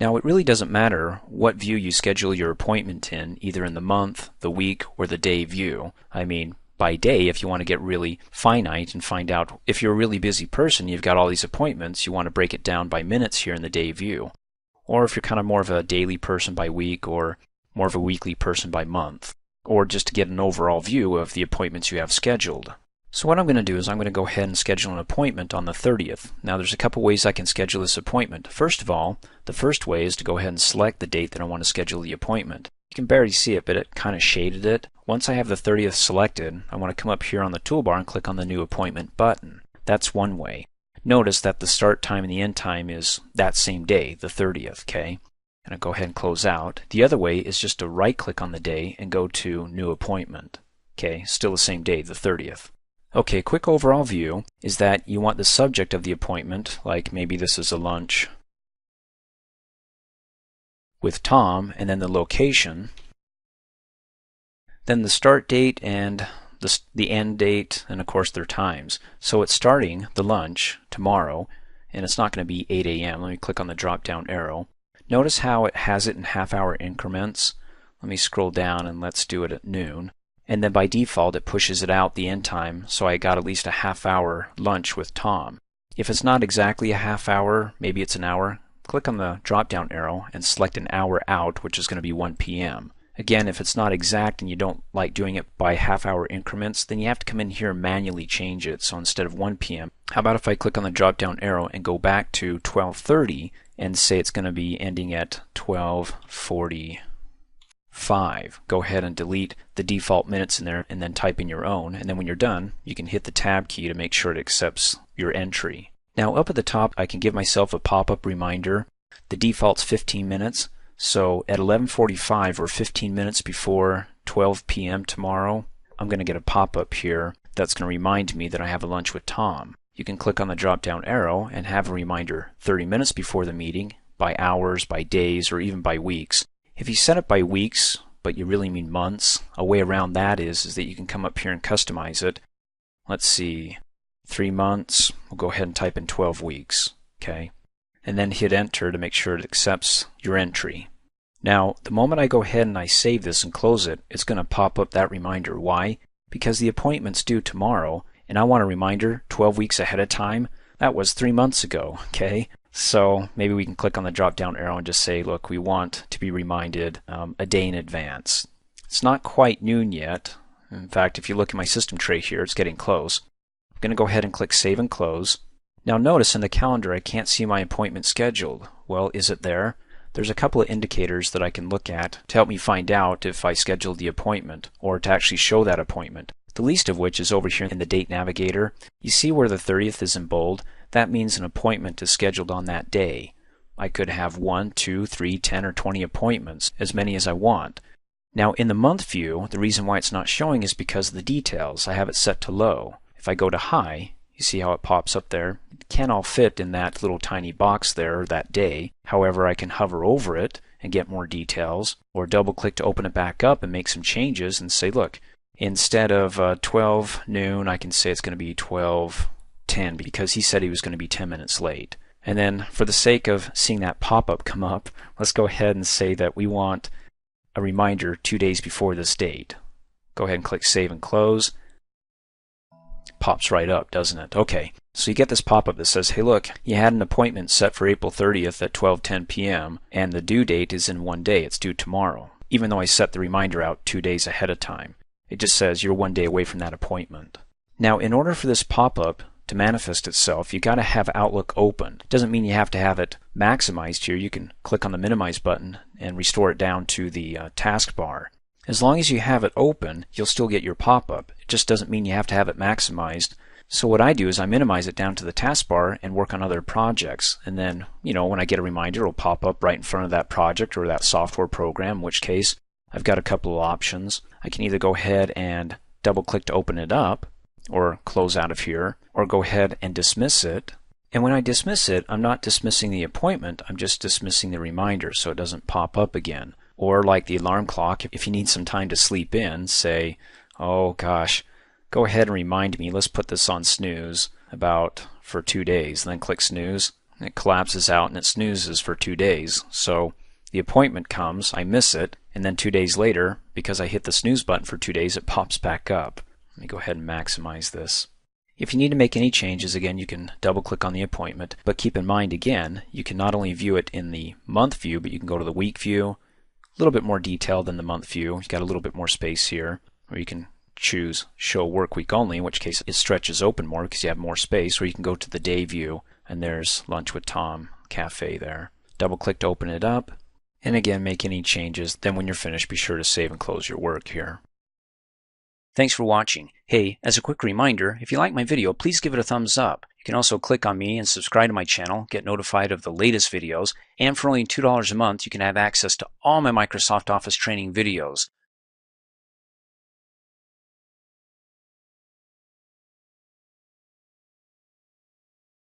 Now it really doesn't matter what view you schedule your appointment in, either in the month, the week, or the day view. I mean, by day, if you want to get really finite and find out if you're a really busy person, you've got all these appointments, you want to break it down by minutes here in the day view. Or if you're kind of more of a daily person by week, or more of a weekly person by month, or just to get an overall view of the appointments you have scheduled. So what I'm going to do is I'm going to go ahead and schedule an appointment on the 30th. Now there's a couple ways I can schedule this appointment. First of all, the first way is to go ahead and select the date that I want to schedule the appointment. You can barely see it, but it kind of shaded it. Once I have the 30th selected, I want to come up here on the toolbar and click on the New Appointment button. That's one way. Notice that the start time and the end time is that same day, the 30th, okay? And I'll go ahead and close out. The other way is just to right-click on the day and go to New Appointment. Okay, still the same day, the 30th. Okay, quick overall view is that you want the subject of the appointment, like maybe this is a lunch with Tom, and then the location, then the start date and the end date, and of course their times. So it's starting the lunch tomorrow, and it's not going to be 8 a.m. Let me click on the drop down arrow. Notice how it has it in half-hour increments. Let me scroll down and let's do it at noon. And then by default it pushes it out the end time, so I got at least a half-hour lunch with Tom. If it's not exactly a half hour, maybe it's an hour, click on the drop down arrow and select an hour out, which is going to be 1 p.m. Again, if it's not exact and you don't like doing it by half-hour increments, then you have to come in here and manually change it. So instead of 1 p.m., how about if I click on the drop down arrow and go back to 12:30 and say it's going to be ending at 12:45. Go ahead and delete the default minutes in there and then type in your own, and then when you're done you can hit the tab key to make sure it accepts your entry. Now up at the top I can give myself a pop-up reminder. The default's 15 minutes, so at 11:45 or 15 minutes before 12 p.m. tomorrow I'm going to get a pop-up here that's going to remind me that I have a lunch with Tom. You can click on the drop down arrow and have a reminder 30 minutes before the meeting, by hours, by days, or even by weeks. If you set it by weeks, but you really mean months, a way around that is that you can come up here and customize it. Let's see, 3 months, we'll go ahead and type in 12 weeks, okay? And then hit enter to make sure it accepts your entry. Now, the moment I go ahead and I save this and close it, it's going to pop up that reminder. Why? Because the appointment's due tomorrow, and I want a reminder 12 weeks ahead of time. That was 3 months ago, okay? So maybe we can click on the drop down arrow and just say, look, we want to be reminded a day in advance. It's not quite noon yet. In fact, if you look at my system tray here, it's getting close. I'm going to go ahead and click Save and Close. Now notice in the calendar I can't see my appointment scheduled. Well, is it there? There's a couple of indicators that I can look at to help me find out if I scheduled the appointment, or to actually show that appointment. The least of which is over here in the Date Navigator. You see where the 30th is in bold? That means an appointment is scheduled on that day. I could have 1, 2, 3, 10, or 20 appointments, as many as I want. Now in the month view, the reason why it's not showing is because of the details. I have it set to low. If I go to high, you see how it pops up there? It can't all fit in that little tiny box there that day. However, I can hover over it and get more details, or double click to open it back up and make some changes and say, look, instead of 12 noon, I can say it's going to be 12:10 because he said he was going to be 10 minutes late. And then for the sake of seeing that pop-up come up, let's go ahead and say that we want a reminder 2 days before this date. Go ahead and click Save and Close. Pops right up, doesn't it? Okay, so you get this pop-up that says, hey look, you had an appointment set for April 30th at 12:10 p.m. and the due date is in 1 day. It's due tomorrow, even though I set the reminder out 2 days ahead of time. It just says you're 1 day away from that appointment. Now in order for this pop-up to manifest itself, you got to have Outlook open. Doesn't mean you have to have it maximized here. You can click on the minimize button and restore it down to the taskbar. As long as you have it open, you'll still get your pop-up. It just doesn't mean you have to have it maximized. So what I do is I minimize it down to the taskbar and work on other projects. And then, when I get a reminder, it'll pop up right in front of that project or that software program, in which case I've got a couple of options. I can either go ahead and double click to open it up, or close out of here, or go ahead and dismiss it. And when I dismiss it, I'm not dismissing the appointment, I'm just dismissing the reminder so it doesn't pop up again. Or like the alarm clock, if you need some time to sleep in, say, oh gosh, go ahead and remind me, let's put this on snooze for 2 days, and then click snooze. It collapses out and it snoozes for 2 days. So the appointment comes, I miss it, and then 2 days later, because I hit the snooze button for 2 days, it pops back up. Let me go ahead and maximize this. If you need to make any changes, again, you can double click on the appointment, but keep in mind, again, you can not only view it in the month view, but you can go to the week view, a little bit more detail than the month view. You've got a little bit more space here, or you can choose show work week only, in which case it stretches open more because you have more space, or you can go to the day view, and there's Lunch with Tom Cafe there. Double click to open it up, and again, make any changes. Then when you're finished, be sure to save and close your work here. Thanks for watching. Hey, as a quick reminder, if you like my video, please give it a thumbs up. You can also click on me and subscribe to my channel, get notified of the latest videos, and for only $2 a month, you can have access to all my Microsoft Office training videos.